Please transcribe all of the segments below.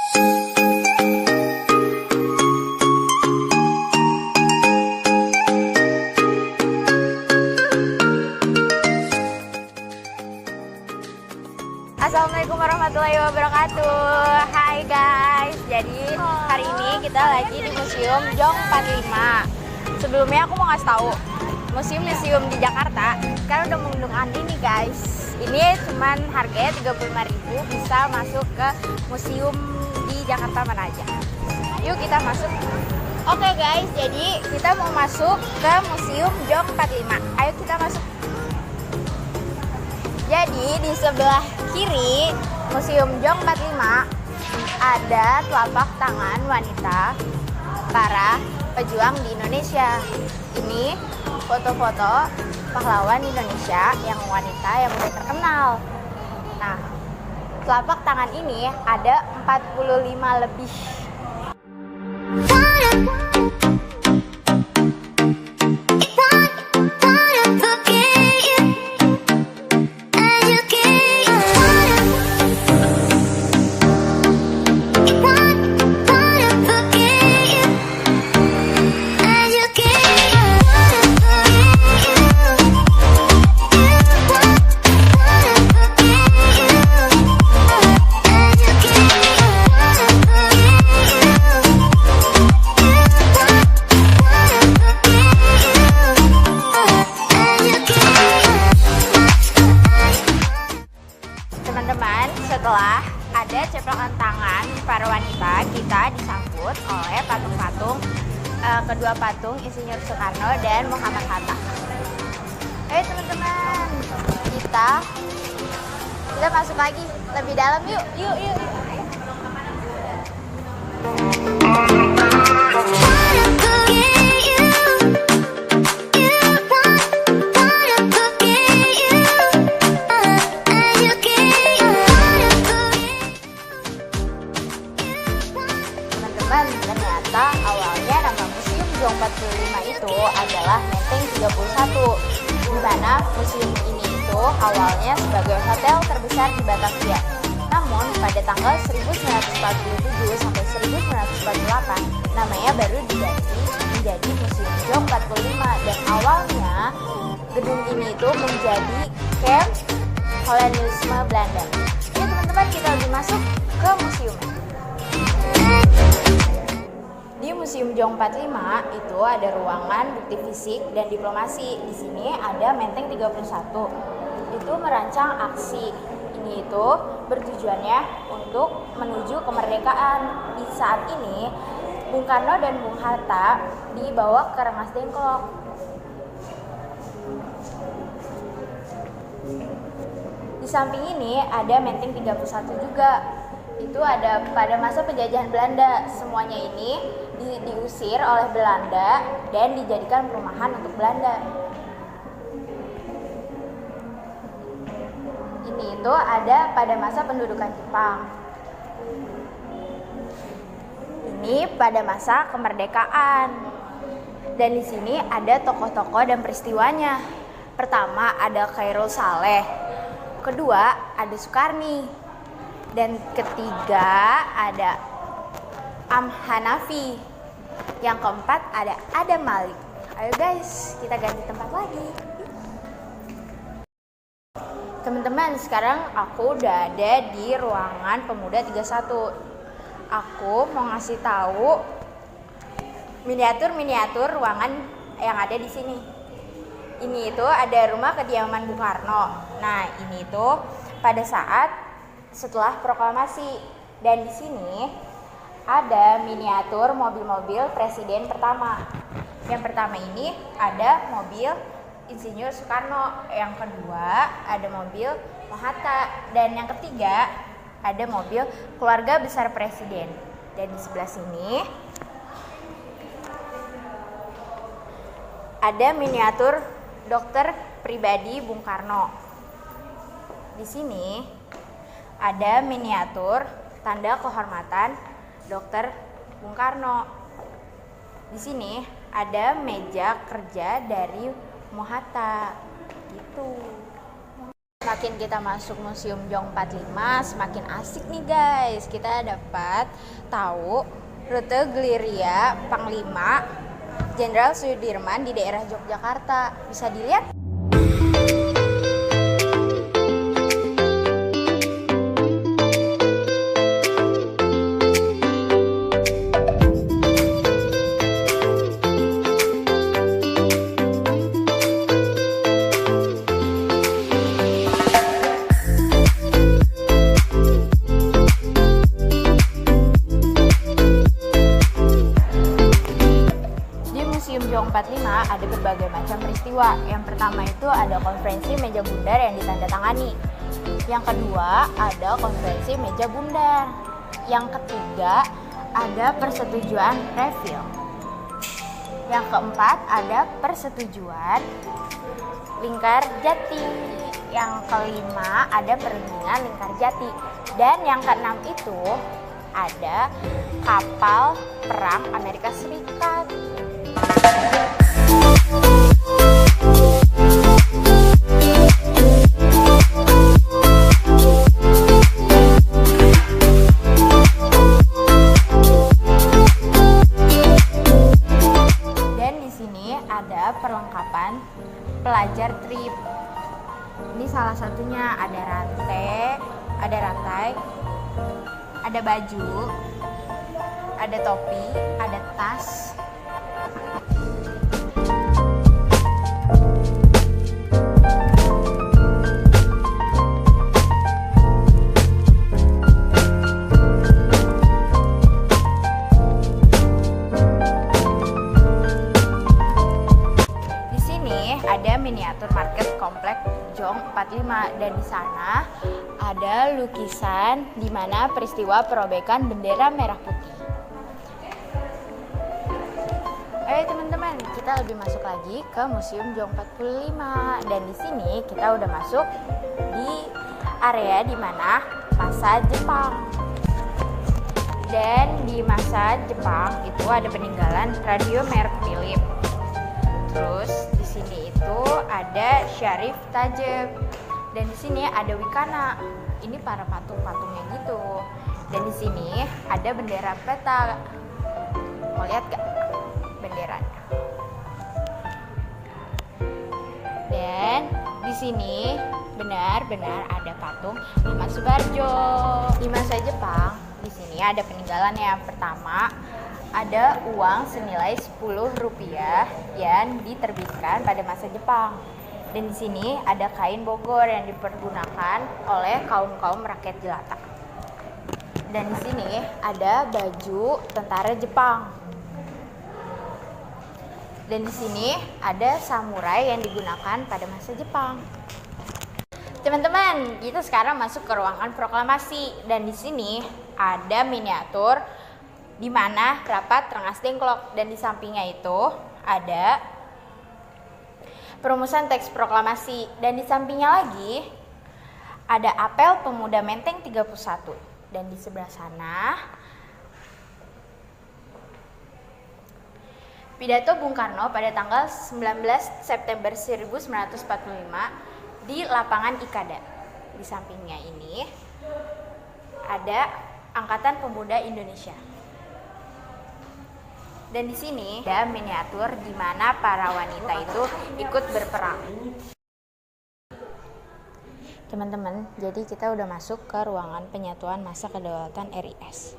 Assalamualaikum warahmatullahi wabarakatuh. Hai guys, jadi hari ini kita lagi di Museum Jong 45. Sebelumnya aku mau ngasih tahu, museum di Jakarta sekarang udah menggunakan ini guys. Ini cuman harganya 35.000, bisa masuk ke museum di Jakarta mana aja. Yuk kita masuk. Oke guys, jadi kita mau masuk ke Museum Jong 45. Ayo kita masuk. Jadi di sebelah kiri Museum Jong 45 ada telapak tangan wanita para pejuang di Indonesia. Ini foto-foto pahlawan Indonesia yang wanita yang udah terkenal. Nah, telapak tangan ini ada 45 lebih. Teman-teman, setelah ada ceplakan tangan para wanita, kita disambut oleh kedua patung Insinyur Soekarno dan Muhammad Hatta. Ayo teman-teman, kita masuk lagi lebih dalam yuk. Ternyata awalnya nama Museum Jong 45 itu adalah Menteng 31, di mana museum ini itu awalnya sebagai hotel terbesar di Batavia. Namun pada tanggal 1947 sampai 1948 namanya baru diganti menjadi Museum Jong 45, dan awalnya gedung ini itu menjadi camp kolonialisme Belanda. Yuk teman-teman, kita lebih masuk ke museumnya. Di Museum Jong 45 itu ada ruangan bukti fisik dan diplomasi. Di sini ada Menteng 31. Itu merancang aksi. Ini itu bertujuannya untuk menuju kemerdekaan. Di saat ini Bung Karno dan Bung Hatta dibawa ke Rengas Dengklok. Di samping ini ada Menteng 31 juga. Itu ada pada masa penjajahan Belanda. Semuanya ini diusir oleh Belanda dan dijadikan perumahan untuk Belanda. Ini itu ada pada masa pendudukan Jepang. Ini pada masa kemerdekaan. Dan di sini ada tokoh-tokoh dan peristiwanya. Pertama ada Khairul Saleh. Kedua ada Soekarni. Dan ketiga ada Hanafi. Yang keempat ada Adam Malik. Ayo guys, kita ganti tempat lagi. Teman-teman, sekarang aku udah ada di ruangan Pemuda 31. Aku mau ngasih tahu miniatur ruangan yang ada di sini. Ini itu ada rumah kediaman Bung Karno. Nah, ini itu pada saat setelah proklamasi, dan di sini ada miniatur mobil-mobil presiden pertama. Yang pertama ini ada mobil Insinyur Soekarno, yang kedua ada mobil Hatta, dan yang ketiga ada mobil keluarga besar presiden. Dan di sebelah sini ada miniatur dokter pribadi Bung Karno. Di sini ada miniatur tanda kehormatan Dr. Bung Karno. Di sini ada meja kerja dari Hatta. Gitu. semakin kita masuk Museum Jong 45, semakin asik nih guys. Kita dapat tahu rute Galeria Panglima Jenderal Sudirman di daerah Yogyakarta. Bisa dilihat. Jong 45 ada berbagai macam peristiwa. Yang pertama itu ada konferensi meja bundar yang ditandatangani. Yang kedua ada konferensi meja bundar. Yang ketiga ada persetujuan refill. Yang keempat ada persetujuan lingkar jati. Yang kelima ada perundingan lingkar jati. Dan yang keenam itu ada kapal perang Amerika Serikat. Dan di sini ada perlengkapan pelajar trip. Ini salah satunya ada rantai, ada baju, ada topi, ada tas. Ada miniatur market komplek Jong 45 dan di sana ada lukisan di mana peristiwa perobekan bendera merah putih. Ayo teman-teman, kita lebih masuk lagi ke Museum Jong 45 dan di sini kita udah masuk di area di mana masa Jepang. Dan di masa Jepang itu ada peninggalan radio merek Philips. Terus di sini itu ada Syarif Tajeb dan di sini ada Wikana. Ini para patung-patungnya gitu. Dan di sini ada bendera peta. Mau lihat gak benderanya? Dan di sini benar-benar ada patung Ahmad Subarjo. Di masa Jepang di sini ada peninggalan yang pertama. Ada uang senilai Rp10 yang diterbitkan pada masa Jepang. Dan di sini ada kain Bogor yang dipergunakan oleh kaum rakyat jelata. Dan di sini ada baju tentara Jepang. Dan di sini ada samurai yang digunakan pada masa Jepang. Teman-teman, kita sekarang masuk ke ruangan proklamasi dan di sini ada miniatur di mana rapat Rengas Dengklok dan di sampingnya itu ada perumusan teks proklamasi dan di sampingnya lagi ada apel pemuda Menteng 31 dan di sebelah sana pidato Bung Karno pada tanggal 19 September 1945 di lapangan Ikada. Di sampingnya ini ada Angkatan Pemuda Indonesia. Dan di sini ada miniatur di mana para wanita itu ikut berperang. Teman-teman, jadi kita udah masuk ke ruangan penyatuan masa kedaulatan RIS.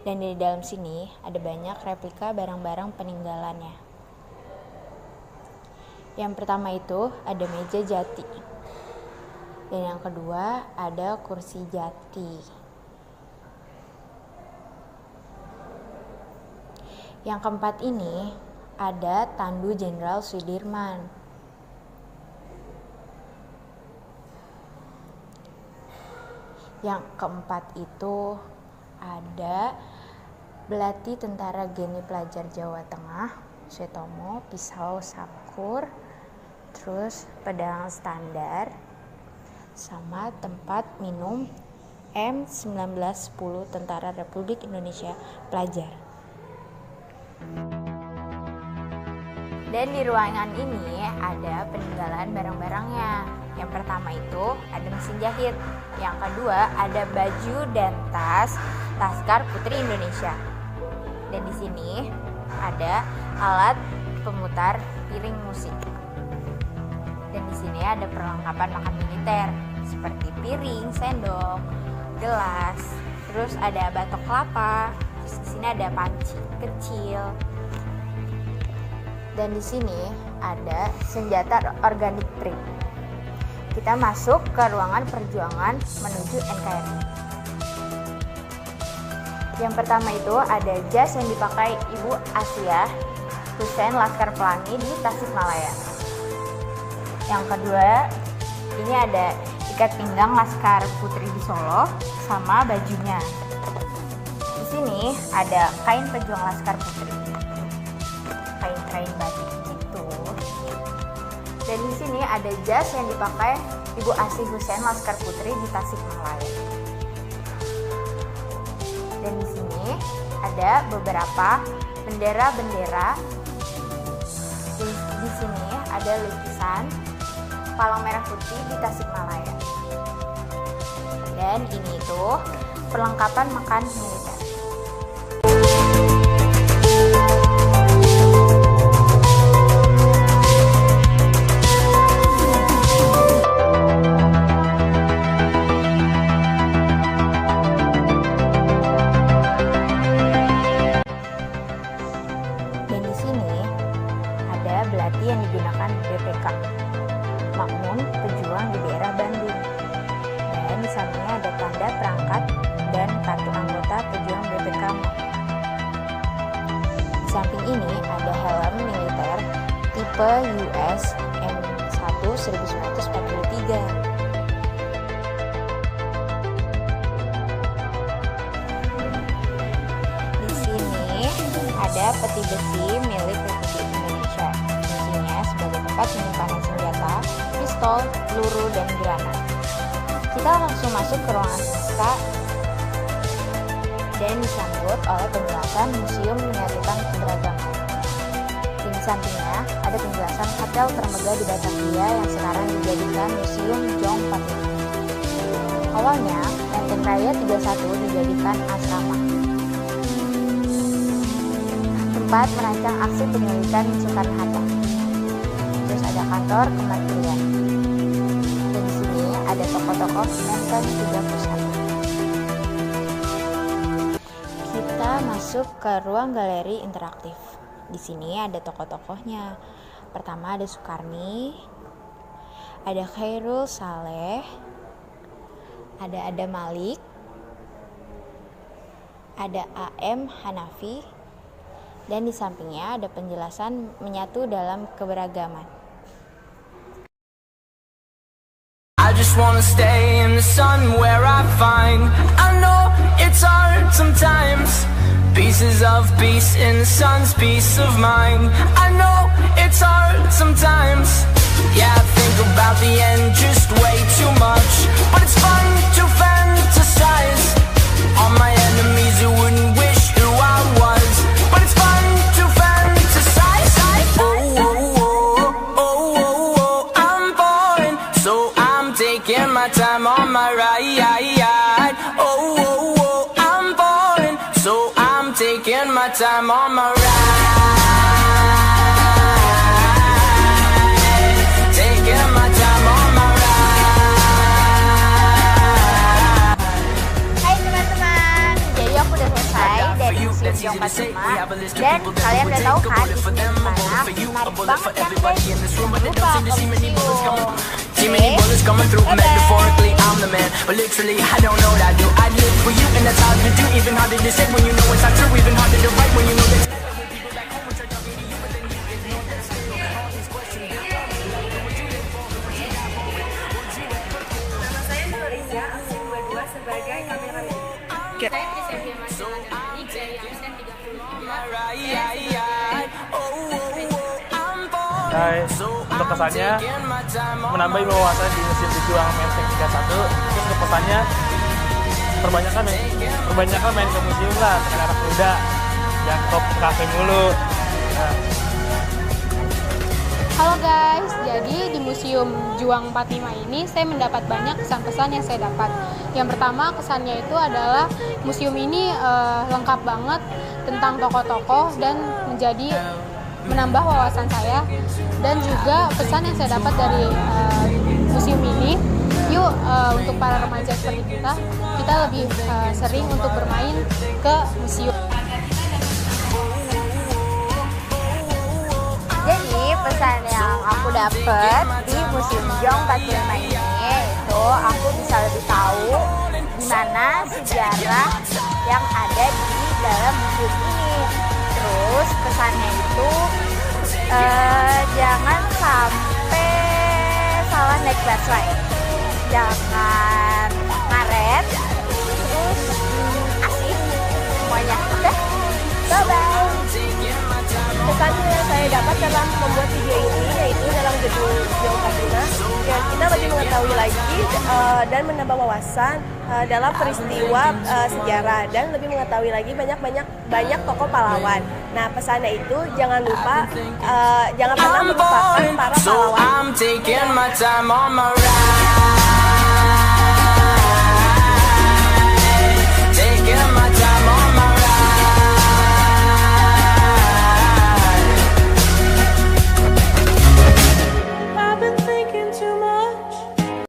Dan di dalam sini ada banyak replika barang-barang peninggalannya. Yang pertama itu ada meja jati. Dan yang kedua ada kursi jati. Yang keempat ini ada tandu Jenderal Sudirman. Yang keempat itu ada belati tentara Geni Pelajar Jawa Tengah, Suetomo, pisau sakur, terus pedang standar, sama tempat minum M1910 Tentara Republik Indonesia Pelajar. Dan di ruangan ini ada peninggalan barang-barangnya. Yang pertama itu ada mesin jahit. Yang kedua ada baju dan tas Laskar Putri Indonesia. Dan di sini ada alat pemutar piring musik. Dan di sini ada perlengkapan makan militer seperti piring, sendok, gelas. Terus ada batok kelapa. Terus di sini ada panci kecil. Dan di sini ada senjata organik trip. Kita masuk ke ruangan perjuangan menuju NKRI. Yang pertama itu ada jas yang dipakai Ibu Asia Hussein Laskar Pelangi di Tasikmalaya. Yang kedua, ini ada ikat pinggang Laskar Putri di Solo sama bajunya. Di sini ada kain pejuang Laskar Putri, kain batik gitu. Dan di sini ada jas yang dipakai Ibu Asih Hussein Laskar Putri di Tasikmalaya. Dan di sini ada beberapa bendera-bendera. Di sini ada lukisan palang merah putih di Tasikmalaya. Dan ini itu perlengkapan makan militer. Belati yang digunakan BPK Makmun Pejuang di daerah Bandung. Dan di sampingnya ada tanda perangkat dan kartu anggota Pejuang BPK Makmun. Di samping ini ada helm militer tipe US M1 1943. Di sini ada peti besi milik Republik Indonesia. Sebagai tempat penyimpanan senjata, pistol, peluru, dan granat. Kita langsung masuk ke ruangan semesta dan disambut oleh penjelasan Museum Menyatukan Keberagaman. Di sampingnya ada penjelasan hotel termegah di Batavia yang sekarang dijadikan Museum Jong Patung. Awalnya, Menteng Raya 31 dijadikan asrama, tempat merancang aksi penyulikan Soekarno-Hatta. Terus ada kantor kementerian. Dan di sini ada tokoh-tokoh Menteng 31. Kita masuk ke ruang galeri interaktif. Di sini ada tokoh-tokohnya. Pertama ada Soekarni, ada Khairul Saleh, ada Adam Malik, ada AM Hanafi, dan di sampingnya ada penjelasan menyatu dalam keberagaman. I just wanna stay in the sun where I find I know it's hard sometimes. Pieces of peace in the sun's peace of mind. I know it's hard sometimes. Yeah, I think about the end just way too much. But it's fun to fantasize on my enemies who wouldn't wish who I was. But it's fun to fantasize. Oh, oh, oh, oh, oh, oh, I'm falling, so I'm taking my time on my ride. Oh, oh, oh, I'm falling, so I'm taking my time on my ride. Taking my time on my ride. Hai teman-teman, jadi aku udah selesai dari Museum Jong 45 dan kalian udah tahu kan di sini gimana, menarik banget kan guys. Jangan lupa ke museum. Too many bullets coming through, metaphorically I'm the man, but literally I don't know what I do. I live for you and that's hard to do, even harder to say when you know it's not true, even harder to write when you know that. Nama saya Nurizia, absen 22 sebagai kameramen. Saya Trisendria Marcella Damanik dari absen 33. Hai, untuk kesannya menambah wawasan di Museum Pejuang Menteng 31. Terus untuk pesannya perbanyakan main ke museum lah, anak muda, jangan ke kafe mulu. Nah. Halo guys, jadi di Museum Juang 45 ini saya mendapat banyak kesan-kesan yang saya dapat. Yang pertama kesannya itu adalah museum ini lengkap banget tentang tokoh-tokoh dan menambah wawasan saya. Dan juga pesan yang saya dapat dari museum ini, yuk untuk para remaja seperti kita lebih sering untuk bermain ke museum. Jadi pesan yang aku dapet di Museum Juang 45 ini itu aku bisa lebih tahu gimana sejarah yang ada di dalam museum ini. Terus pesannya itu jangan sampai salah naik busway, jangan ngaret, terus asik semuanya. Oke, bye bye. Pesan yang saya dapat dalam membuat video ini yaitu dalam gedung Juang 45 ya, kita lebih mengetahui lagi dan menambah wawasan dalam peristiwa sejarah dan lebih mengetahui lagi banyak tokoh pahlawan. Nah, pesannya itu jangan pernah melupakan para pahlawan.